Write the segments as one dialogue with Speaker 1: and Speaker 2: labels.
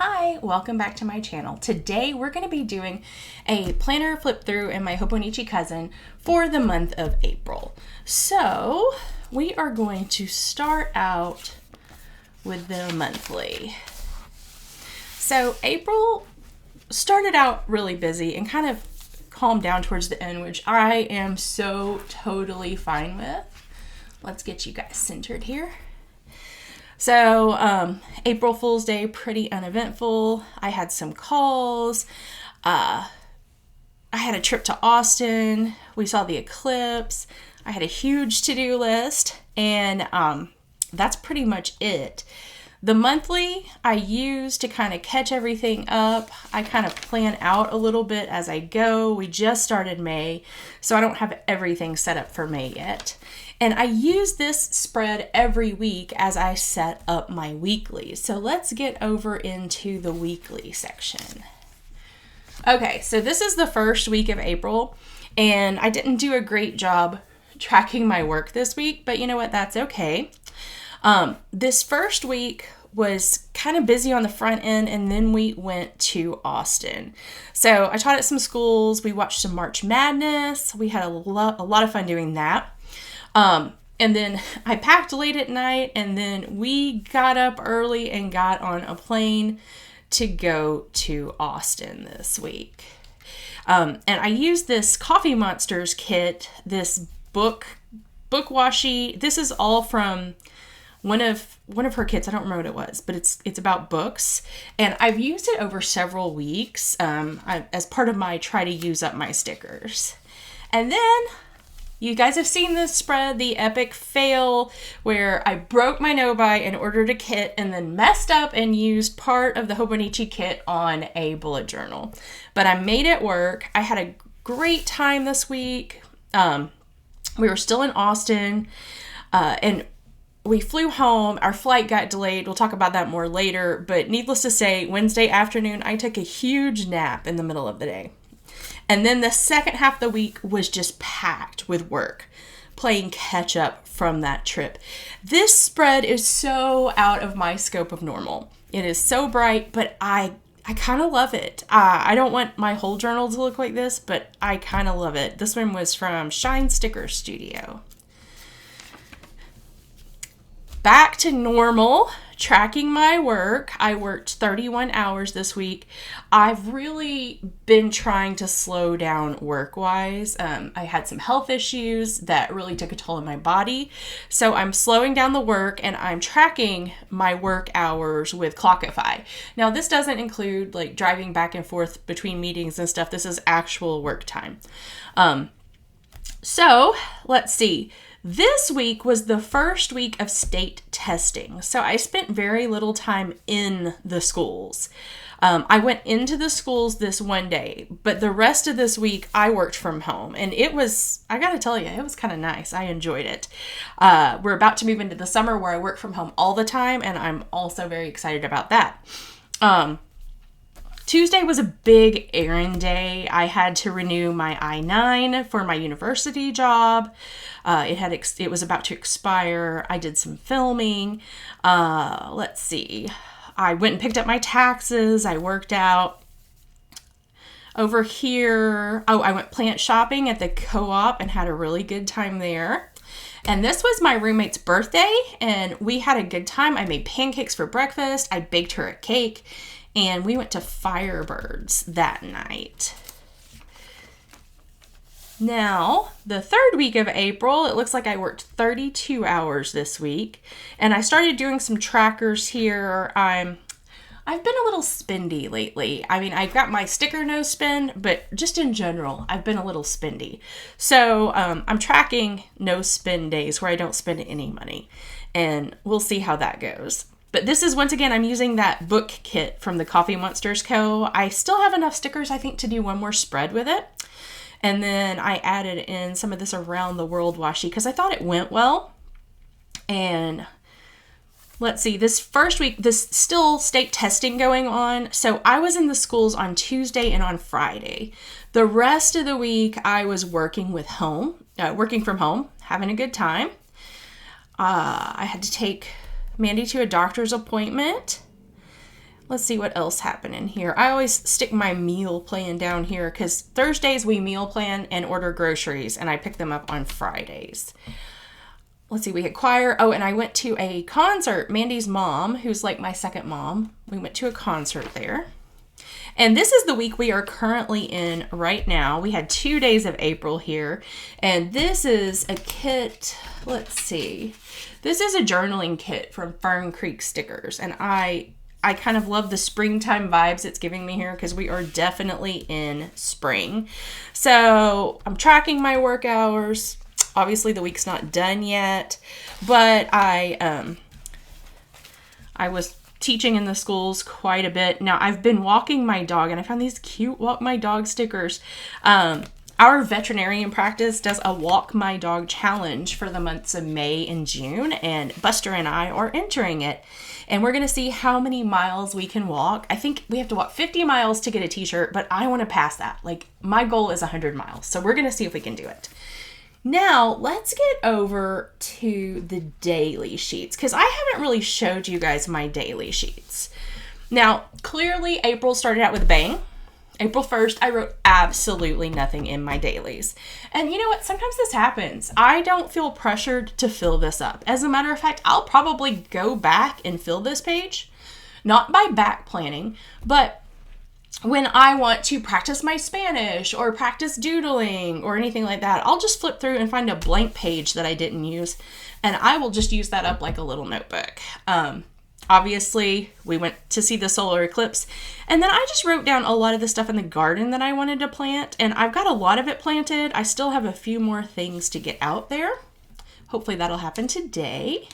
Speaker 1: Hi, welcome back to my channel. Today we're going to be doing a planner flip through in my Hobonichi cousin for the month of April. So we are going to start out with the monthly. So April started out really busy and kind of calmed down towards the end, which I am so totally fine with. Let's get you guys centered here. So, April Fool's Day, pretty uneventful. I had some calls. I had a trip to Austin. We saw the eclipse. I had a huge to-do list, and that's pretty much it. The monthly I use to kind of catch everything up. I kind of plan out a little bit as I go. We just started May, so I don't have everything set up for May yet. And I use this spread every week as I set up my weekly. So let's get over into the weekly section. Okay, so this is the first week of April, and I didn't do a great job tracking my work this week, but you know what? That's okay. This first week was kind of busy on the front end, and then we went to Austin. So I taught at some schools. We watched some March Madness. We had a lot of fun doing that. And then I packed late at night, and then we got up early and got on a plane to go to Austin this week. And I used this Coffee Monsters kit, this book washi. This is all from one of her kits. I don't remember what it was, but it's about books, and I've used it over several weeks as part of my try to use up my stickers. And then you guys have seen this spread, the epic fail, where I broke my no-buy and ordered a kit and then messed up and used part of the Hobonichi kit on a bullet journal. But I made it work. I had a great time this week. We were still in Austin, and we flew home. Our flight got delayed. We'll talk about that more later. But needless to say, Wednesday afternoon, I took a huge nap in the middle of the day. And then the second half of the week was just packed with work, playing catch up from that trip. This spread is so out of my scope of normal. It is so bright, but I kind of love it. I don't want my whole journal to look like this, but I kind of love it. This one was from Shine Sticker Studio. Back to normal, tracking my work. I worked 31 hours this week. I've really been trying to slow down work-wise. I had some health issues that really took a toll on my body. So I'm slowing down the work, and I'm tracking my work hours with Clockify. Now, this doesn't include like driving back and forth between meetings and stuff. This is actual work time. So let's see. This week was the first week of state testing, so I spent very little time in the schools. I went into the schools this one day, but the rest of this week I worked from home, and it was, I gotta tell you, it was kind of nice. I enjoyed it. We're about to move into the summer where I work from home all the time, and I'm also very excited about that. Tuesday was a big errand day. I had to renew my I-9 for my university job. It was about to expire. I did some filming. Let's see. I went and picked up my taxes. I worked out. Over here, I went plant shopping at the co-op and had a really good time there. And this was my roommate's birthday, and we had a good time. I made pancakes for breakfast. I baked her a cake. And we went to Firebirds that night. Now, the third week of April, it looks like I worked 32 hours this week. And I started doing some trackers here. I've been a little spendy lately. I mean, I've got my sticker no spend, but just in general, I've been a little spendy. So I'm tracking no spend days where I don't spend any money. And we'll see how that goes. But this is, once again, I'm using that book kit from the Coffee Monsters Co. I still have enough stickers, I think, to do one more spread with it. And then I added in some of this Around the World washi because I thought it went well. And let's see, this first week, this still state testing going on. So I was in the schools on Tuesday and on Friday. The rest of the week, I was working from home, having a good time. I had to take Mandy to a doctor's appointment. let's see what else happened in here. I always stick my meal plan down here because Thursdays we meal plan and order groceries, and I pick them up on Fridays. Let's see, we had choir. Oh, and I went to a concert. Mandy's mom, who's like my second mom, we went to a concert there. And this is the week we are currently in right now. We had 2 days of April here. And this is a kit. Let's see. This is a journaling kit from Fern Creek Stickers. And I kind of love the springtime vibes it's giving me here because we are definitely in spring. So I'm tracking my work hours. Obviously the week's not done yet. But I was teaching in the schools quite a bit. Now, I've been walking my dog, and I found these cute Walk My Dog stickers. Our veterinarian practice does a Walk My Dog challenge for the months of May and June, and Buster and I are entering it. And we're going to see how many miles we can walk. I think we have to walk 50 miles to get a t-shirt, but I want to pass that. Like, my goal is 100 miles, so we're going to see if we can do it. Now, let's get over to the daily sheets because I haven't really showed you guys my daily sheets. Now, clearly, April started out with a bang. April 1st, I wrote absolutely nothing in my dailies. And you know what? Sometimes this happens. I don't feel pressured to fill this up. As a matter of fact, I'll probably go back and fill this page, not by back planning, but when I want to practice my Spanish or practice doodling or anything like that, I'll just flip through and find a blank page that I didn't use, and I will just use that up like a little notebook. Obviously, we went to see the solar eclipse, and then I just wrote down a lot of the stuff in the garden that I wanted to plant, and I've got a lot of it planted. I still have a few more things to get out there. Hopefully that'll happen today.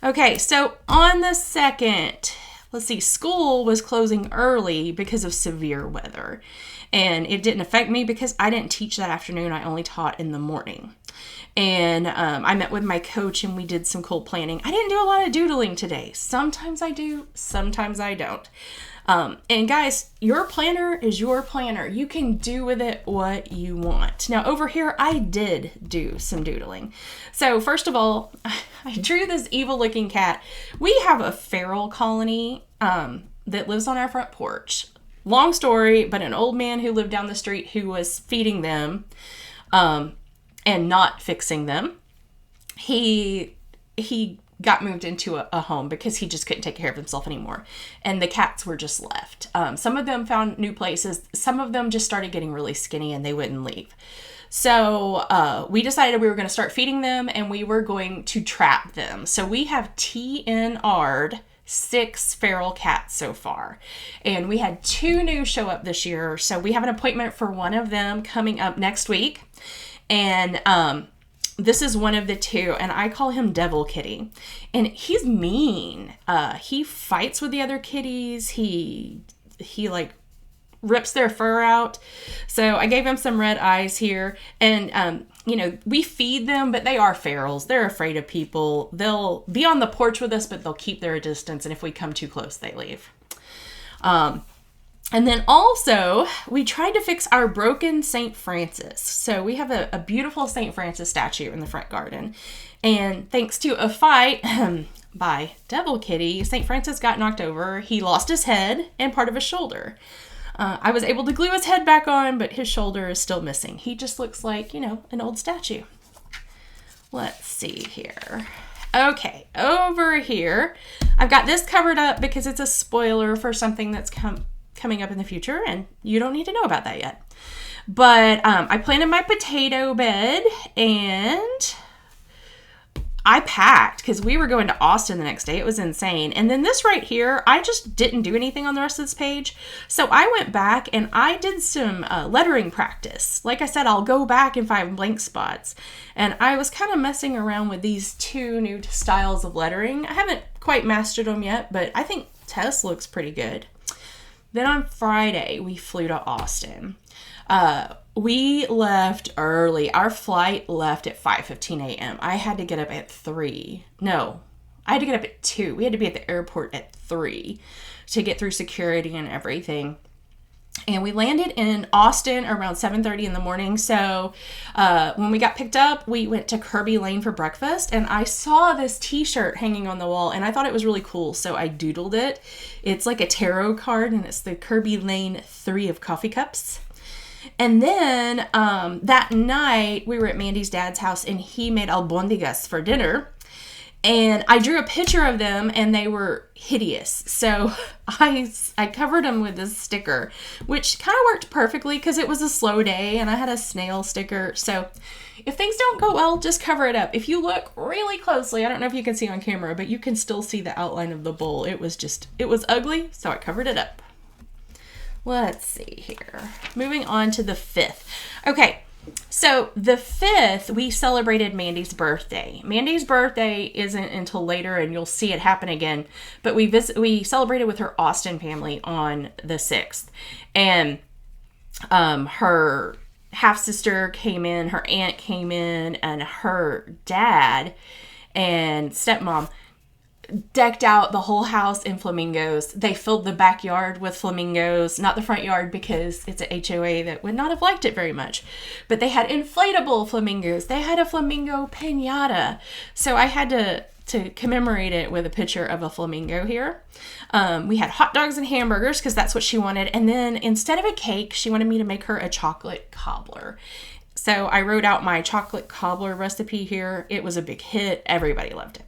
Speaker 1: Okay, so on the 2nd, let's see, school was closing early because of severe weather. And it didn't affect me because I didn't teach that afternoon. I only taught in the morning. And I met with my coach and we did some cool planning. I didn't do a lot of doodling today. Sometimes I do, sometimes I don't. And guys, your planner is your planner. You can do with it what you want. Now over here, I did do some doodling. So first of all, I drew this evil looking cat. We have a feral colony that lives on our front porch. Long story, but an old man who lived down the street who was feeding them and not fixing them, he got moved into a home because he just couldn't take care of himself anymore. And the cats were just left. Some of them found new places. Some of them just started getting really skinny and they wouldn't leave. So we decided we were going to start feeding them and we were going to trap them. So we have TNR'd 6 feral cats so far. And we had 2 new show up this year. So we have an appointment for one of them coming up next week. And this is one of the 2, and I call him Devil Kitty. And he's mean. He fights with the other kitties. He like rips their fur out. So I gave him some red eyes here. And, you know, we feed them, but they are ferals. They're afraid of people. They'll be on the porch with us, but they'll keep their distance. And if we come too close, they leave. And then also, we tried to fix our broken St. Francis. So we have a beautiful St. Francis statue in the front garden. And thanks to a fight by Devil Kitty, St. Francis got knocked over. He lost his head and part of his shoulder. I was able to glue his head back on, but his shoulder is still missing. He just looks like, you know, an old statue. Let's see here. Okay, over here, I've got this covered up because it's a spoiler for something that's coming up in the future, and you don't need to know about that yet. But I planted my potato bed, and I packed because we were going to Austin the next day. It was insane. And then this right here, I just didn't do anything on the rest of this page. So I went back and I did some lettering practice. Like I said, I'll go back and find blank spots. And I was kind of messing around with these 2 new styles of lettering. I haven't quite mastered them yet, but I think Tess looks pretty good. Then on Friday, we flew to Austin. We left early. Our flight left at 5:15 a.m. I had to get up at 3. No, I had to get up at 2. We had to be at the airport at 3 to get through security and everything. And we landed in Austin around 7:30 in the morning. So when we got picked up, we went to Kirby Lane for breakfast. And I saw this t-shirt hanging on the wall. And I thought it was really cool. So I doodled it. It's like a tarot card. And it's the Kirby Lane 3 of coffee cups. And then that night, we were at Mandy's dad's house. And he made albondigas for dinner. And I drew a picture of them and they were hideous. So I covered them with this sticker, which kind of worked perfectly because it was a slow day and I had a snail sticker. So if things don't go well, just cover it up. If you look really closely, I don't know if you can see on camera, but you can still see the outline of the bowl. It was ugly, so I covered it up. Let's see here. Moving on to the 5th. Okay. So the 5th, we celebrated Mandy's birthday. Mandy's birthday isn't until later, and you'll see it happen again. But we celebrated with her Austin family on the 6th. And her half-sister came in, her aunt came in, and her dad and stepmom decked out the whole house in flamingos. They filled the backyard with flamingos, not the front yard because it's an HOA that would not have liked it very much. But they had inflatable flamingos. They had a flamingo piñata. So I had to commemorate it with a picture of a flamingo here. We had hot dogs and hamburgers because that's what she wanted. And then instead of a cake, she wanted me to make her a chocolate cobbler. So I wrote out my chocolate cobbler recipe here. It was a big hit. Everybody loved it.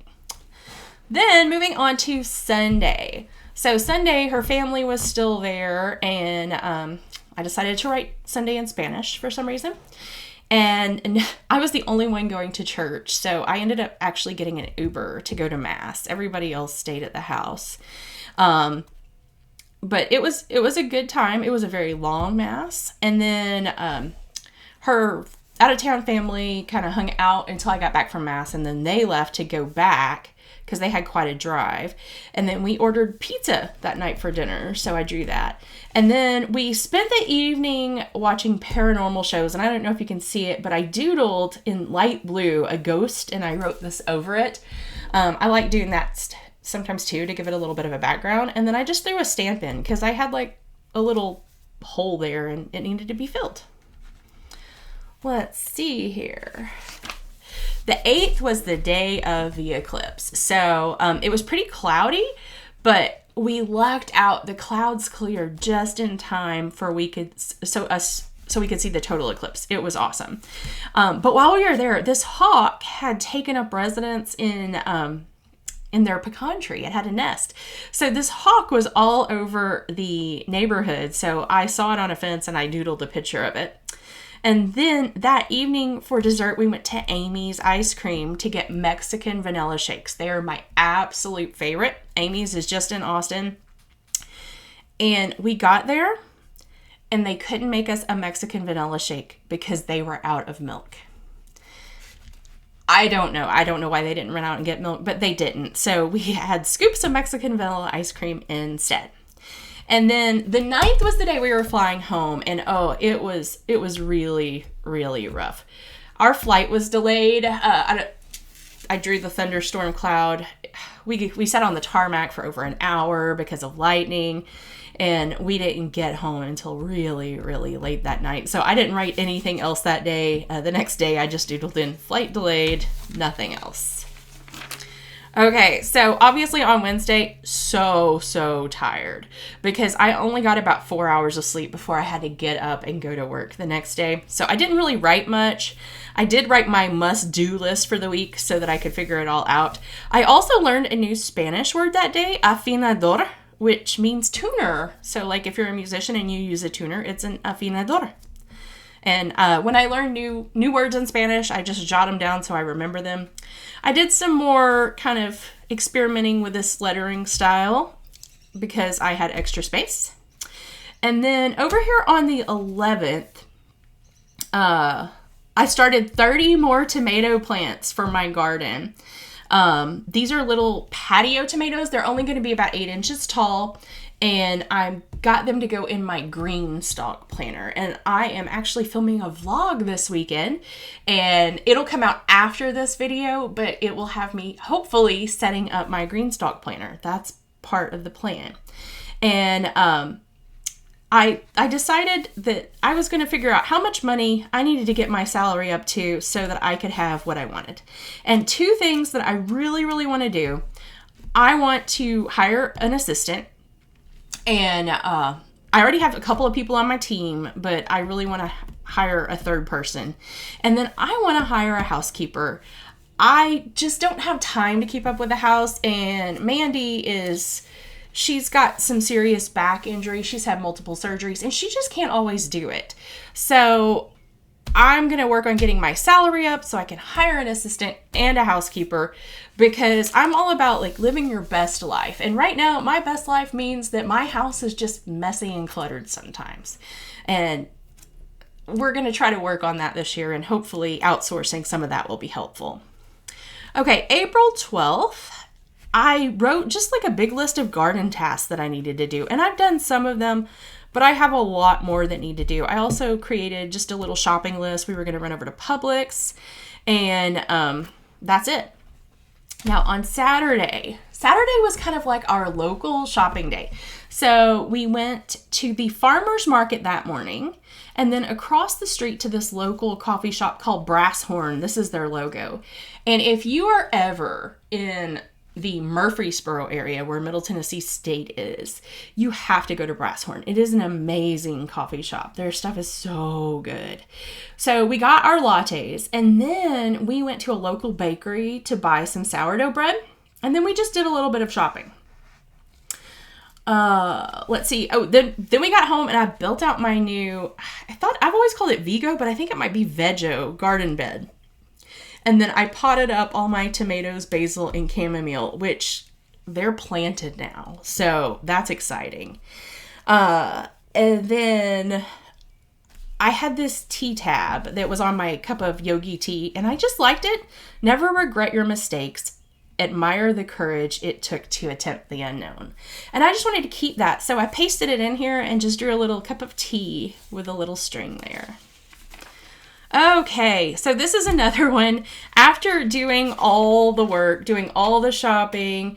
Speaker 1: Then moving on to Sunday. So Sunday, her family was still there, and I decided to write Sunday in Spanish for some reason. And I was the only one going to church, so I ended up actually getting an Uber to go to Mass. Everybody else stayed at the house. But it was a good time. It was a very long Mass. And then her out-of-town family kind of hung out until I got back from Mass, and then they left to go back because they had quite a drive. And then we ordered pizza that night for dinner, so I drew that. And then we spent the evening watching paranormal shows, and I don't know if you can see it, but I doodled in light blue a ghost, and I wrote this over it. I like doing that sometimes too to give it a little bit of a background. And then I just threw a stamp in because I had like a little hole there and it needed to be filled. Let's see here. The 8th was the day of the eclipse. So it was pretty cloudy, but we lucked out. The clouds cleared just in time for we could see the total eclipse. It was awesome. But while we were there, this hawk had taken up residence in their pecan tree. It had a nest. So this hawk was all over the neighborhood. So I saw it on a fence and I doodled a picture of it. And then that evening for dessert, we went to Amy's Ice Cream to get Mexican vanilla shakes. They are my absolute favorite. Amy's is just in Austin. And we got there and they couldn't make us a Mexican vanilla shake because they were out of milk. I don't know. I don't know why they didn't run out and get milk, but they didn't. So we had scoops of Mexican vanilla ice cream instead. And then the 9th was the day we were flying home, and it was really, really rough. Our flight was delayed. I drew the thunderstorm cloud. We sat on the tarmac for over an hour because of lightning, and we didn't get home until really, really late that night. So I didn't write anything else that day. The next day, I just doodled in flight delayed, nothing else. Okay, so obviously on Wednesday, so tired because I only got about 4 hours of sleep before I had to get up and go to work the next day. So I didn't really write much. I did write my must-do list for the week so that I could figure it all out. I also learned a new Spanish word that day, afinador, which means tuner. So like if you're a musician and you use a tuner, it's an afinador. And when I learn new words in Spanish, I just jot them down so I remember them. I did some more kind of experimenting with this lettering style because I had extra space. And then over here on the 11th, I started 30 more tomato plants for my garden. These are little patio tomatoes. They're only going to be about 8 inches tall. And I got them to go in my green stalk planter. And I am actually filming a vlog this weekend. And it'll come out after this video, but it will have me hopefully setting up my green stalk planter. That's part of the plan. And I decided that I was going to figure out how much money I needed to get my salary up to so that I could have what I wanted. And two things that I really, really want to do. I want to hire an assistant, and I already have a couple of people on my team, but I really want to hire a third person. And then I want to hire a housekeeper. I just don't have time to keep up with the house, and she's got some serious back injury. She's had multiple surgeries, and she just can't always do it. So I'm going to work on getting my salary up so I can hire an assistant and a housekeeper, because I'm all about like living your best life. And right now, my best life means that my house is just messy and cluttered sometimes. And we're going to try to work on that this year, and hopefully outsourcing some of that will be helpful. Okay, April 12th. I wrote just like a big list of garden tasks that I needed to do. And I've done some of them, but I have a lot more that need to do. I also created just a little shopping list. We were going to run over to Publix, and that's it. Now on Saturday was kind of like our local shopping day. So we went to the farmer's market that morning, and then across the street to this local coffee shop called Brass Horn. This is their logo. And if you are ever in the Murfreesboro area where Middle Tennessee State is, you have to go to Brass Horn. It is an amazing coffee shop. Their stuff is so good. So we got our lattes, and then we went to a local bakery to buy some sourdough bread, and then we just did a little bit of shopping. Let's see. Oh, then we got home, and I built out my new, I've always called it Vigo, but I think it might be Veggo garden bed. And then I potted up all my tomatoes, basil, and chamomile, which they're planted now. So that's exciting. And then I had this tea tab that was on my cup of yogi tea, and I just liked it. Never regret your mistakes. Admire the courage it took to attempt the unknown. And I just wanted to keep that. So I pasted it in here and just drew a little cup of tea with a little string there. Okay, so this is another one. After doing all the work, doing all the shopping,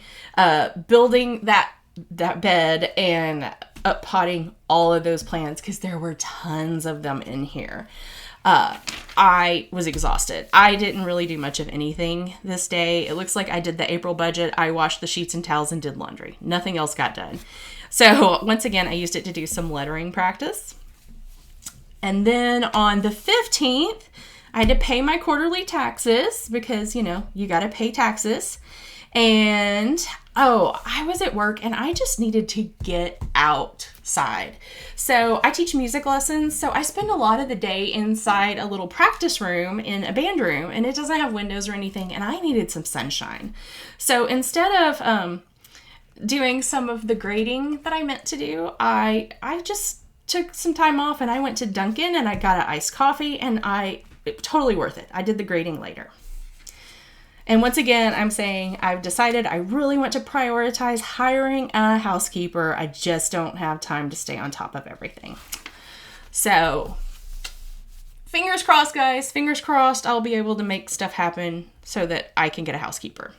Speaker 1: building that bed, and potting all of those plants, because there were tons of them in here, I was exhausted. I didn't really do much of anything this day. It looks like I did the April budget. I washed the sheets and towels and did laundry. Nothing else got done. So once again, I used it to do some lettering practice. And then on the 15th, I had to pay my quarterly taxes because, you got to pay taxes. And, I was at work and I just needed to get outside. So I teach music lessons. So I spend a lot of the day inside a little practice room in a band room, and it doesn't have windows or anything. And I needed some sunshine. So instead of doing some of the grading that I meant to do, I just took some time off, and I went to Dunkin' and I got an iced coffee, and totally worth it. I did the grading later. And once again, I'm saying I've decided I really want to prioritize hiring a housekeeper. I just don't have time to stay on top of everything. So fingers crossed, guys. Fingers crossed I'll be able to make stuff happen so that I can get a housekeeper.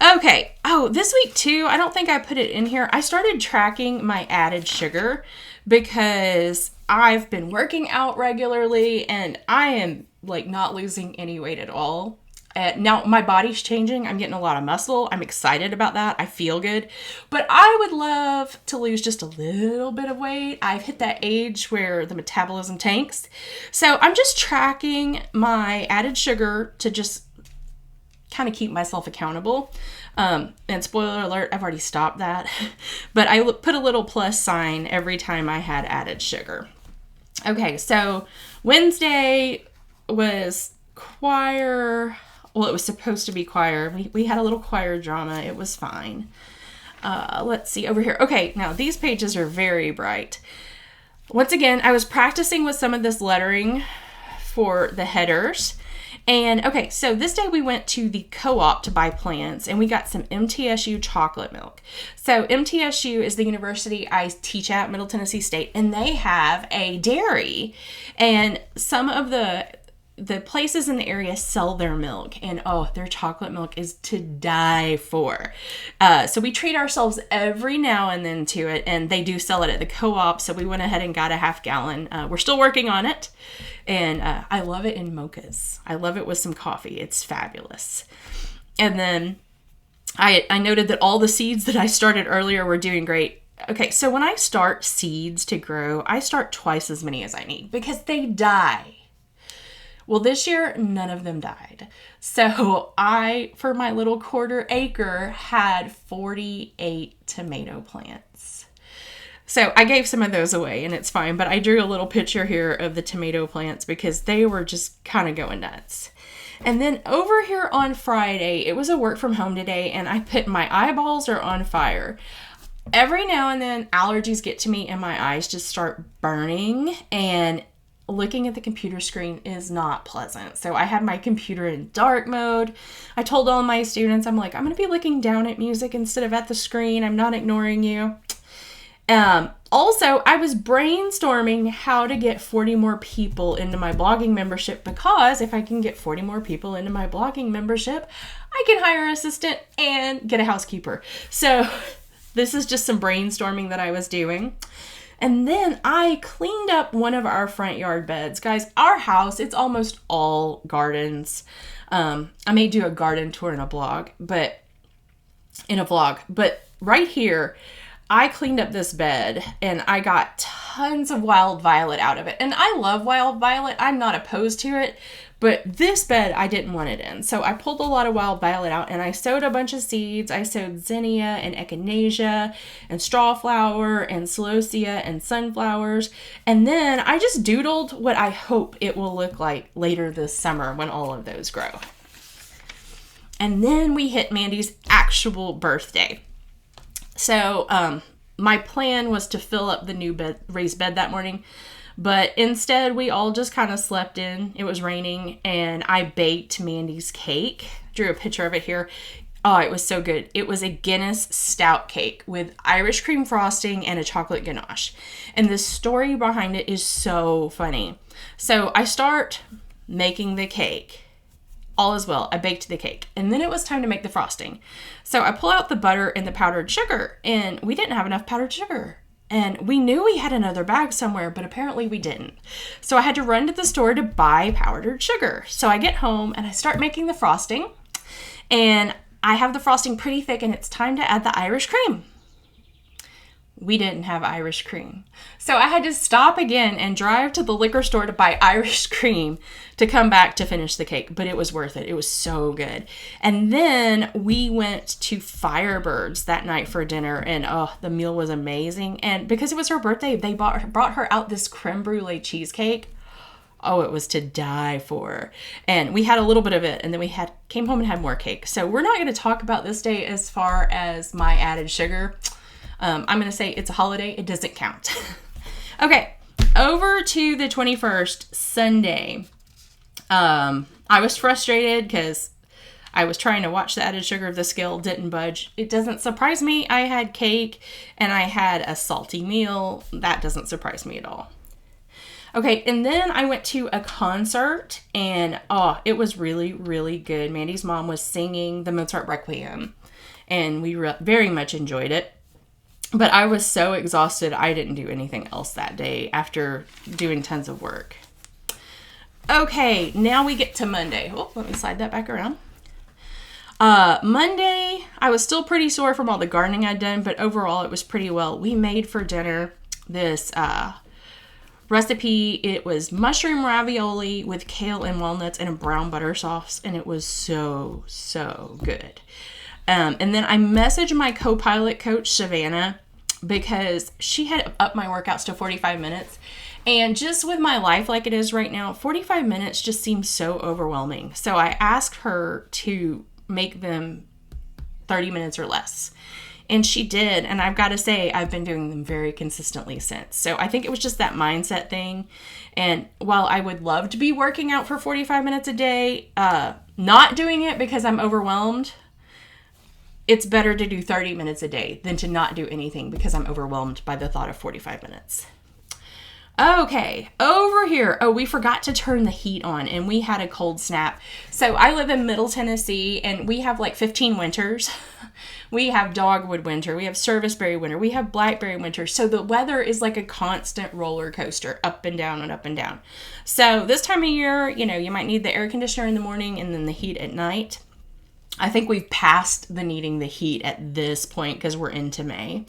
Speaker 1: Okay. This week too, I don't think I put it in here. I started tracking my added sugar because I've been working out regularly and I am like not losing any weight at all. Now my body's changing. I'm getting a lot of muscle. I'm excited about that. I feel good, but I would love to lose just a little bit of weight. I've hit that age where the metabolism tanks. So I'm just tracking my added sugar to just kind of keep myself accountable. And spoiler alert, I've already stopped that, but I put a little plus sign every time I had added sugar. Okay. So Wednesday was choir. Well, it was supposed to be choir. We had a little choir drama. It was fine. Let's see over here. Okay. Now these pages are very bright. Once again, I was practicing with some of this lettering for the headers. And okay, so this day we went to the co-op to buy plants, and we got some MTSU chocolate milk. So MTSU is the university I teach at, Middle Tennessee State, and they have a dairy. And some of the the places in the area sell their milk, and their chocolate milk is to die for. So we treat ourselves every now and then to it, and they do sell it at the co-op, so we went ahead and got a half gallon. We're still working on it, and I love it in mochas. I love it with some coffee. It's fabulous. And then I noted that all the seeds that I started earlier were doing great. Okay, so when I start seeds to grow, I start twice as many as I need because they die. Well, this year, none of them died. So I, for my little 1/4 acre, had 48 tomato plants. So I gave some of those away, and it's fine. But I drew a little picture here of the tomato plants because they were just kind of going nuts. And then over here on Friday, it was a work from home today, and I put my eyeballs are on fire. Every now and then, allergies get to me, and my eyes just start burning, and looking at the computer screen is not pleasant. So I had my computer in dark mode. I told all my students, I'm like, I'm going to be looking down at music instead of at the screen. I'm not ignoring you. Also, I was brainstorming how to get 40 more people into my blogging membership, because if I can get 40 more people into my blogging membership, I can hire an assistant and get a housekeeper. So this is just some brainstorming that I was doing. And then I cleaned up one of our front yard beds. Guys, our house, it's almost all gardens. I may do a garden tour in a vlog, but right here, I cleaned up this bed and I got tons of wild violet out of it. And I love wild violet. I'm not opposed to it, but this bed I didn't want it in. So I pulled a lot of wild violet out and I sowed a bunch of seeds. I sowed zinnia and echinacea and strawflower and celosia and sunflowers. And then I just doodled what I hope it will look like later this summer when all of those grow. And then we hit Mandy's actual birthday. So my plan was to fill up the new raised bed that morning, but instead we all just kind of slept in. It was raining, and I baked Mandy's cake. Drew a picture of it here. Oh, it was so good. It was a Guinness stout cake with Irish cream frosting and a chocolate ganache. And the story behind it is so funny. So I start making the cake. All is well. I baked the cake. And then it was time to make the frosting. So I pull out the butter and the powdered sugar, and we didn't have enough powdered sugar. And we knew we had another bag somewhere, but apparently we didn't. So I had to run to the store to buy powdered sugar. So I get home and I start making the frosting, and I have the frosting pretty thick, and it's time to add the Irish cream. We didn't have Irish cream. So I had to stop again and drive to the liquor store to buy Irish cream to come back to finish the cake. But it was worth it. It was so good. And then we went to Firebirds that night for dinner, and the meal was amazing. And because it was her birthday, they brought her out this creme brulee cheesecake. Oh, it was to die for. And we had a little bit of it, and then we came home and had more cake. So we're not going to talk about this day as far as my added sugar. I'm going to say it's a holiday. It doesn't count. Okay, over to the 21st, Sunday. I was frustrated because I was trying to watch the added sugar of the scale, didn't budge. It doesn't surprise me. I had cake and I had a salty meal. That doesn't surprise me at all. Okay, and then I went to a concert, and it was really, really good. Mandy's mom was singing the Mozart Requiem, and we very much enjoyed it. But I was so exhausted, I didn't do anything else that day after doing tons of work. Okay, now we get to Monday. Oh, let me slide that back around. Monday, I was still pretty sore from all the gardening I'd done, but overall it was pretty well. We made for dinner this recipe. It was mushroom ravioli with kale and walnuts and a brown butter sauce, and it was so, so good. And then I messaged my co-pilot coach, Savannah, because she had upped my workouts to 45 minutes. And just with my life like it is right now, 45 minutes just seems so overwhelming. So I asked her to make them 30 minutes or less. And she did. And I've got to say, I've been doing them very consistently since. So I think it was just that mindset thing. And while I would love to be working out for 45 minutes a day, not doing it because I'm overwhelmed, it's better to do 30 minutes a day than to not do anything because I'm overwhelmed by the thought of 45 minutes. Okay, over here. Oh, we forgot to turn the heat on and we had a cold snap. So I live in Middle Tennessee and we have like 15 winters. We have dogwood winter, we have serviceberry winter, we have blackberry winter. So the weather is like a constant roller coaster, up and down and up and down. So this time of year, you know, you might need the air conditioner in the morning and then the heat at night. I think we've passed the needing the heat at this point because we're into May.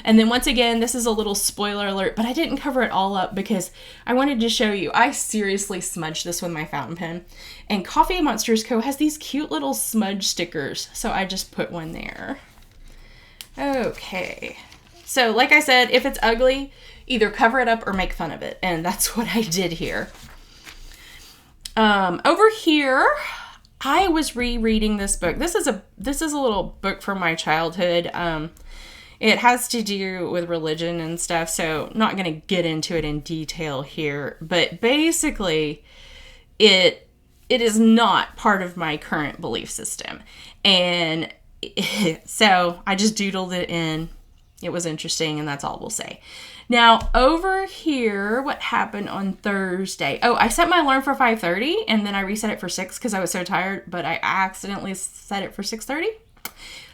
Speaker 1: And then once again, this is a little spoiler alert, but I didn't cover it all up because I wanted to show you. I seriously smudged this with my fountain pen. And Coffee Monsters Co. has these cute little smudge stickers. So I just put one there. Okay. So like I said, if it's ugly, either cover it up or make fun of it. And that's what I did here. Over here, I was rereading this book. This is a little book from my childhood. It has to do with religion and stuff, so not going to get into it in detail here. But basically, it is not part of my current belief system. And so I just doodled it in. It was interesting, and that's all we'll say. Now, over here, what happened on Thursday? Oh, I set my alarm for 5:30, and then I reset it for 6 because I was so tired, but I accidentally set it for 6:30.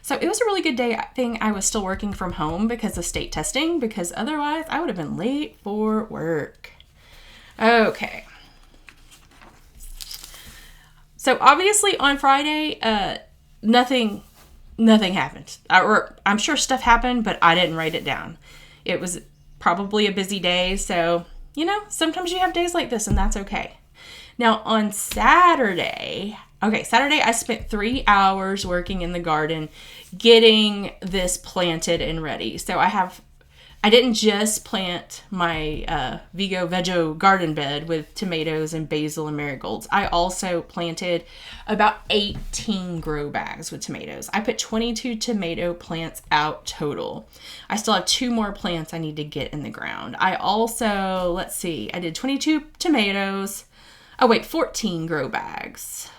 Speaker 1: So it was a really good day. I think I was still working from home because of state testing, because otherwise I would have been late for work. Okay. So obviously on Friday, nothing happened. Or I'm sure stuff happened, but I didn't write it down. It was probably a busy day, so, you know, sometimes you have days like this, and that's okay. Now, on Saturday, I spent 3 hours working in the garden, getting this planted and ready. So I didn't just plant my Vego garden bed with tomatoes and basil and marigolds. I also planted about 18 grow bags with tomatoes. I put 22 tomato plants out total. I still have 2 more plants I need to get in the ground. I also, I did 22 tomatoes. 14 grow bags.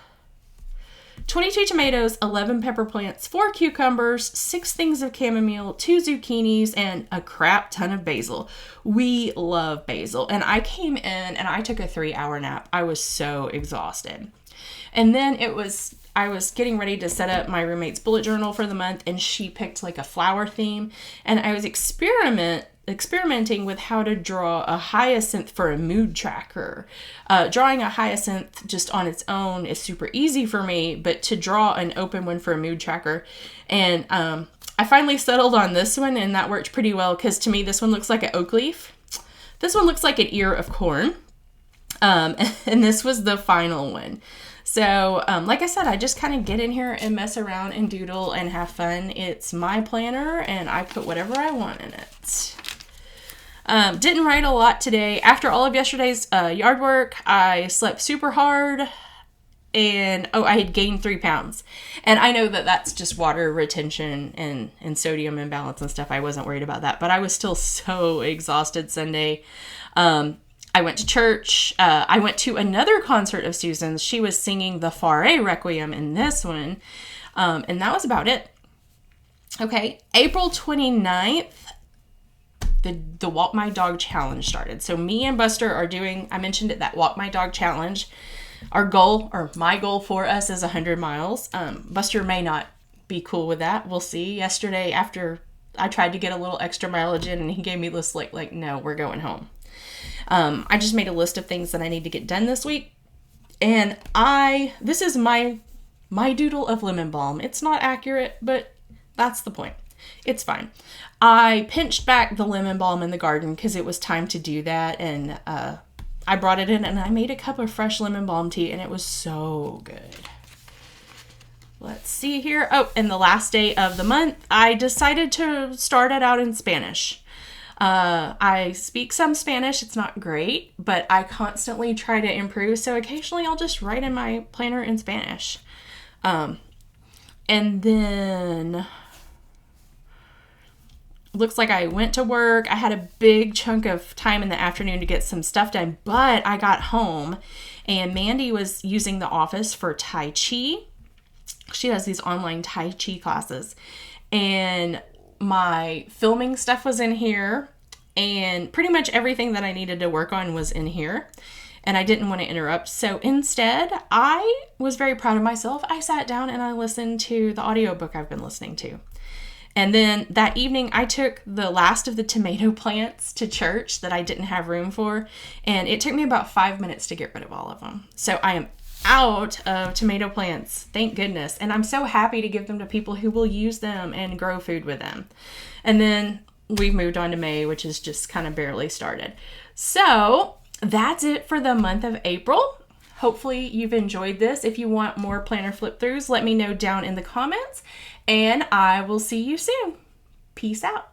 Speaker 1: 22 tomatoes, 11 pepper plants, 4 cucumbers, 6 things of chamomile, 2 zucchinis, and a crap ton of basil. We love basil. And I came in and I took a 3-hour nap. I was so exhausted. And then I was getting ready to set up my roommate's bullet journal for the month, and she picked like a flower theme. And I was experimenting with how to draw a hyacinth for a mood tracker. Drawing a hyacinth just on its own is super easy for me, but to draw an open one for a mood tracker. And I finally settled on this one, and that worked pretty well because to me this one looks like an oak leaf. This one looks like an ear of corn. And this was the final one. So, like I said, I just kind of get in here and mess around and doodle and have fun. It's my planner, and I put whatever I want in it. Didn't write a lot today. After all of yesterday's yard work, I slept super hard, and I had gained 3 pounds. And I know that that's just water retention and sodium imbalance and stuff. I wasn't worried about that, but I was still so exhausted Sunday. I went to church. I went to another concert of Susan's. She was singing the Fare Requiem in this one, and that was about it. Okay, April 29th, the Walk My Dog Challenge started. So me and Buster are doing, I mentioned it, that Walk My Dog Challenge. Our goal, or my goal for us, is 100 miles. Buster may not be cool with that. We'll see. Yesterday, after I tried to get a little extra mileage in, and he gave me this like, no, we're going home. I just made a list of things that I need to get done this week. And this is my doodle of lemon balm. It's not accurate, but that's the point. It's fine. I pinched back the lemon balm in the garden because it was time to do that. And I brought it in and I made a cup of fresh lemon balm tea, and it was so good. Let's see here. Oh, and the last day of the month, I decided to start it out in Spanish. I speak some Spanish. It's not great, but I constantly try to improve. So occasionally I'll just write in my planner in Spanish. And then looks like I went to work. I had a big chunk of time in the afternoon to get some stuff done, but I got home and Mandy was using the office for Tai Chi. She has these online Tai Chi classes, and my filming stuff was in here. and pretty much everything that I needed to work on was in here, and I didn't want to interrupt. So instead, I was very proud of myself. I sat down and I listened to the audiobook I've been listening to. And then that evening, I took the last of the tomato plants to church that I didn't have room for, and it took me about 5 minutes to get rid of all of them. So I am out of tomato plants, thank goodness. And I'm so happy to give them to people who will use them and grow food with them. And then we've moved on to May, which is just kind of barely started. So that's it for the month of April. Hopefully you've enjoyed this. If you want more planner flip throughs, let me know down in the comments, and I will see you soon. Peace out.